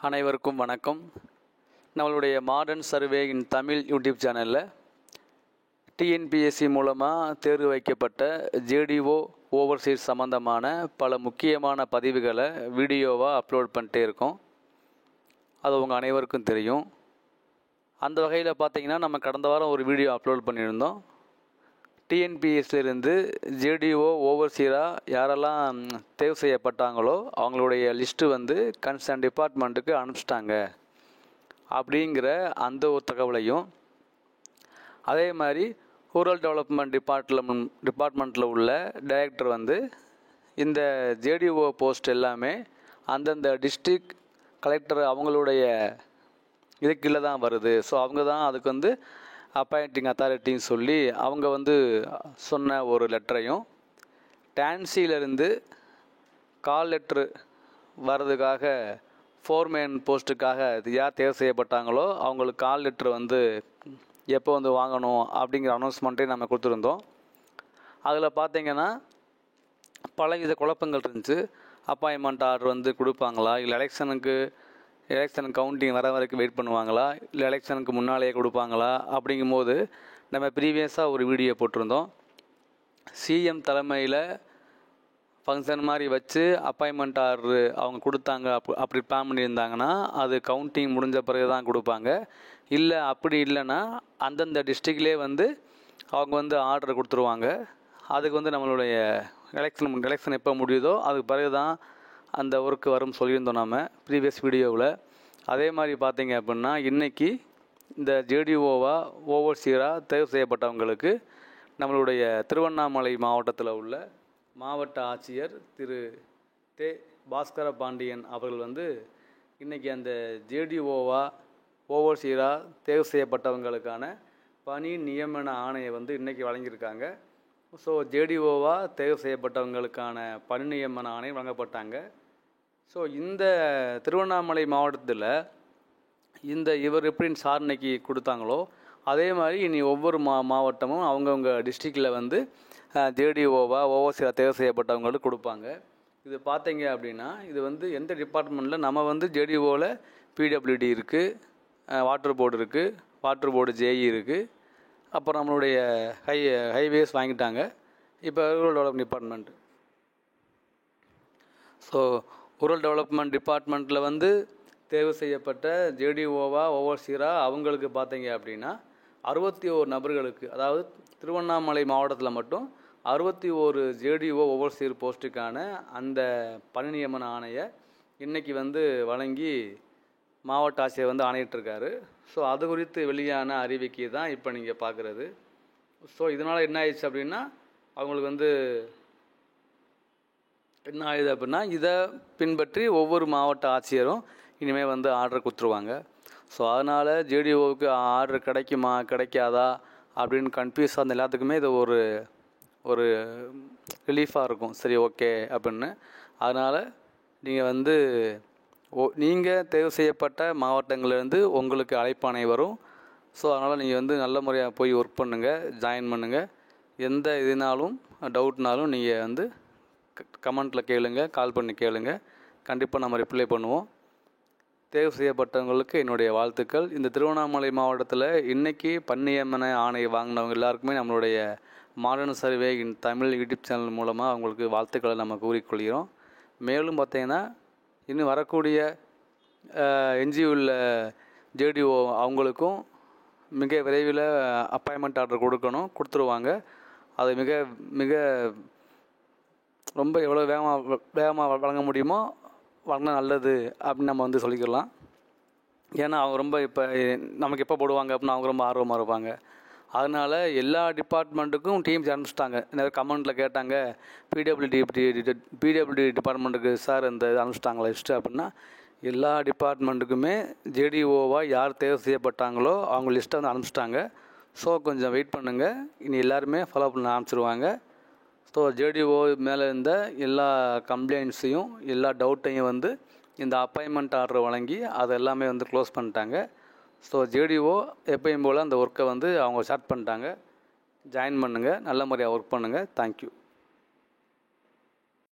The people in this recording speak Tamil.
அனைவருக்கும் வணக்கம். நம்மளுடைய மாடர்ன் சர்வே இன் தமிழ் யூடியூப் சேனலில் டிஎன்பிஎஸ்சி மூலமாக தேர்வு வைக்கப்பட்ட ஜேடிஓ ஓவர்சீஸ் சம்மந்தமான பல முக்கியமான பதிவுகளை வீடியோவாக அப்லோட் பண்ணிட்டே இருக்கோம். அது உங்கள் அனைவருக்கும் தெரியும். அந்த வகையில் பார்த்திங்கன்னா நம்ம கடந்த வாரம் ஒரு வீடியோ அப்லோட் பண்ணியிருந்தோம். டிஎன்பிஎஸ்சிலேருந்து ஜேடிஓ ஓவர்சீராக யாரெல்லாம் தேர்வு செய்யப்பட்டாங்களோ அவங்களுடைய லிஸ்ட்டு கன்சர்ன் டிபார்ட்மெண்ட்டுக்கு அனுப்பிச்சிட்டாங்க அப்படிங்கிற அந்த ஒரு தகவலையும், அதே மாதிரி ரூரல் டெவலப்மெண்ட் டிபார்ட்மெண்ட்டில் உள்ள டைரக்டர் இந்த ஜேடிஓ போஸ்ட் எல்லாமே அந்தந்த டிஸ்ட்ரிக்ட் கலெக்டர் அவங்களுடைய இதுக்குள்ளே தான் வருது. ஸோ அவங்க தான் அதுக்கு அப்பாயிண்டிங் அத்தாரிட்டின்னு சொல்லி அவங்க சொன்ன ஒரு லெட்டரையும், டான்சியிலேருந்து கால் லெட்ரு வர்றதுக்காக ஃபோர்மேன் போஸ்ட்டுக்காக யார் தேர்வு செய்யப்பட்டாங்களோ அவங்களுக்கு கால் லெட்ரு எப்போ வாங்கணும் அப்படிங்கிற அனௌன்ஸ்மெண்ட்டையும் நம்ம கொடுத்துருந்தோம். அதில் பார்த்திங்கன்னா பல வித குழப்பங்கள் இருந்துச்சு. அப்பாயின்மெண்ட் ஆர்டர் கொடுப்பாங்களா, இல்லை எலெக்ஷன் கவுண்டிங் வர வரைக்கும் வெயிட் பண்ணுவாங்களா, இல்லை எலெக்ஷனுக்கு முன்னாலேயே கொடுப்பாங்களா அப்படிங்கும்போது நம்ம ப்ரீவியஸாக ஒரு வீடியோ போட்டிருந்தோம். சிஎம் தலைமையில் ஃபங்க்ஷன் மாதிரி வச்சு அப்பாயின்மெண்ட் ஆர்டரு அவங்க கொடுத்தாங்க. அப்படி பிளான் பண்ணியிருந்தாங்கன்னா அது கவுண்டிங் முடிஞ்ச பிறகு தான் கொடுப்பாங்க. இல்லை அப்படி இல்லைன்னா அந்தந்த டிஸ்ட்ரிக்ட்லேயே அவங்க ஆர்டர் கொடுத்துருவாங்க. அதுக்கு நம்மளுடைய எலெக்ஷன் எப்போ முடியுதோ அதுக்கு பிறகு தான் அந்த ஒர்க்கு வரும் சொல்லியிருந்தோம் நம்ம ப்ரீவியஸ் வீடியோவில். அதே மாதிரி பார்த்திங்க அப்படின்னா இன்றைக்கி இந்த ஜேடிஓவாக ஓவர்சீராக தேர்வு செய்யப்பட்டவங்களுக்கு நம்மளுடைய திருவண்ணாமலை மாவட்டத்தில் உள்ள மாவட்ட ஆட்சியர் திரு தே பாஸ்கர பாண்டியன் அவர்கள் இன்றைக்கி அந்த ஜேடிஓவாக ஓவர்சீராக தேர்வு செய்யப்பட்டவங்களுக்கான பணி நியமன ஆணையை இன்றைக்கி வழங்கியிருக்காங்க. ஸோ ஜேடிஓவாக தேர்வு செய்யப்பட்டவங்களுக்கான பணி நியமன ஆணை வழங்கப்பட்டாங்க. ஸோ இந்த திருவண்ணாமலை மாவட்டத்தில் இவர் எப்படி சார் இன்னைக்கு கொடுத்தாங்களோ அதே மாதிரி இனி ஒவ்வொரு மாவட்டமும் அவங்கவுங்க டிஸ்ட்ரிக்டில் ஜேடிஓவாக ஓவர்சீராக தேர்வு செய்யப்பட்டவங்களுக்கு கொடுப்பாங்க. இது பார்த்தீங்க அப்படின்னா இது எந்த டிபார்ட்மெண்ட்டில் நம்ம ஜேடிஓவில் பிடபிள்யூடி இருக்குது, வாட்டர் போர்டு இருக்குது, வாட்டர் போர்டு ஜேஇ இருக்குது, அப்புறம் நம்மளுடைய ஹைவேஸ் வாங்கிட்டாங்க. இப்போ rural development department. So rural development டிபார்ட்மெண்ட்டில் தேர்வு செய்யப்பட்ட ஜேடிஓவாக ஓவர்சீராக அவங்களுக்கு பார்த்தீங்க அப்படின்னா 61 நபர்களுக்கு, அதாவது திருவண்ணாமலை மாவட்டத்தில் மட்டும் 61 ஜேடிஓ ஓவர்சீர் போஸ்ட்டுக்கான அந்த பணி நியமன ஆணையை இன்றைக்கி வழங்கி மாவட்ட ஆட்சியர் ஆணையிட்டிருக்காரு. ஸோ அது குறித்து வெளியான அறிவிக்கை தான் இப்போ நீங்கள் பார்க்குறது. ஸோ இதனால் என்ன ஆயிடுச்சு அப்படின்னா அவங்களுக்கு என்ன ஆகுது அப்படின்னா இதை பின்பற்றி ஒவ்வொரு மாவட்ட ஆட்சியரும் இனிமேல் ஆர்டர் கொடுத்துருவாங்க. ஸோ அதனால் ஜேடிஓவுக்கு ஆர்டர் கிடைக்குமா கிடைக்காதா அப்படின்னு கன்ஃபியூஸ் ஆன எல்லாத்துக்குமே இது ஒரு ரிலீஃபாக இருக்கும். சரி, ஓகே அப்படின்னு. அதனால் நீங்கள் தேர்வு செய்யப்பட்ட மாவட்டங்கள்லேருந்து உங்களுக்கு அழைப்பாணை வரும். ஸோ அதனால் நீங்கள் நல்ல முறையாக போய் ஒர்க் பண்ணுங்கள், ஜாயின் பண்ணுங்கள். எந்த இதுனாலும் டவுட்னாலும் நீங்கள் கமெண்ட்டில் கேளுங்க, கால் பண்ணி கேளுங்க. கண்டிப்பாக நம்ம ரிப்ளை பண்ணுவோம். தேர்வு செய்யப்பட்டவங்களுக்கு என்னுடைய வாழ்த்துக்கள். இந்த திருவண்ணாமலை மாவட்டத்தில் இன்றைக்கி பணிநியமன ஆணை வாங்கினவங்க எல்லாருக்குமே நம்மளுடைய மாடர்ன் சர்வே இன் தமிழ் யூடியூப் சேனல் மூலமாக அவங்களுக்கு வாழ்த்துக்களை நம்ம கூறிக்கொள்கிறோம். மேலும் பார்த்திங்கன்னா இன்னும் வரக்கூடிய என்ஜிஓவில் ஜேடிஓ அவங்களுக்கும் மிக விரைவில் அப்பாயின்மெண்ட் ஆர்டர் கொடுத்துருவாங்க. அது மிக மிக ரொம்ப எவ்வளோ வேகமாக வழங்க முடியுமோ வழங்கினா நல்லது அப்படின்னு நம்ம சொல்லிக்கலாம். ஏன்னா அவங்க ரொம்ப இப்போ நமக்கு எப்போ போடுவாங்க அப்படின்னு அவங்க ரொம்ப ஆர்வமாக இருப்பாங்க. அதனால் எல்லா டிபார்ட்மெண்ட்டுக்கும் டீம்ஸ் அனுப்பிச்சிட்டாங்க. நிறைய கமெண்ட்டில் கேட்டாங்க, பிடபிள்யூடி டிபார்ட்மெண்ட்டுக்கு சார் இந்த அனுப்பிச்சிட்டாங்களா லிஸ்ட்டு அப்படின்னா, எல்லா டிபார்ட்மெண்ட்டுக்குமே ஜேடிஓவாக யார் தேர்வு செய்யப்பட்டாங்களோ அவங்க லிஸ்ட்டை அனுப்பிச்சிட்டாங்க. ஸோ கொஞ்சம் வெயிட் பண்ணுங்கள், இனி எல்லாருமே ஃபாலோ பண்ண ஆரம்பிச்சிருவாங்க. ஸோ ஜேடிஓ மேலே இருந்த எல்லா கம்ப்ளைண்ட்ஸையும் எல்லா டவுட்டையும் இந்த அப்பாயின்மெண்ட் ஆர்டர் வழங்கி அது எல்லாமே க்ளோஸ் பண்ணிட்டாங்க. ஸோ ஜேடிஓ எப்பயும் போல் அந்த ஒர்க்கை அவங்க ஸ்டார்ட் பண்ணிட்டாங்க. ஜாயின் பண்ணுங்கள், நல்ல முறையாக ஒர்க் பண்ணுங்கள். தேங்க்யூ.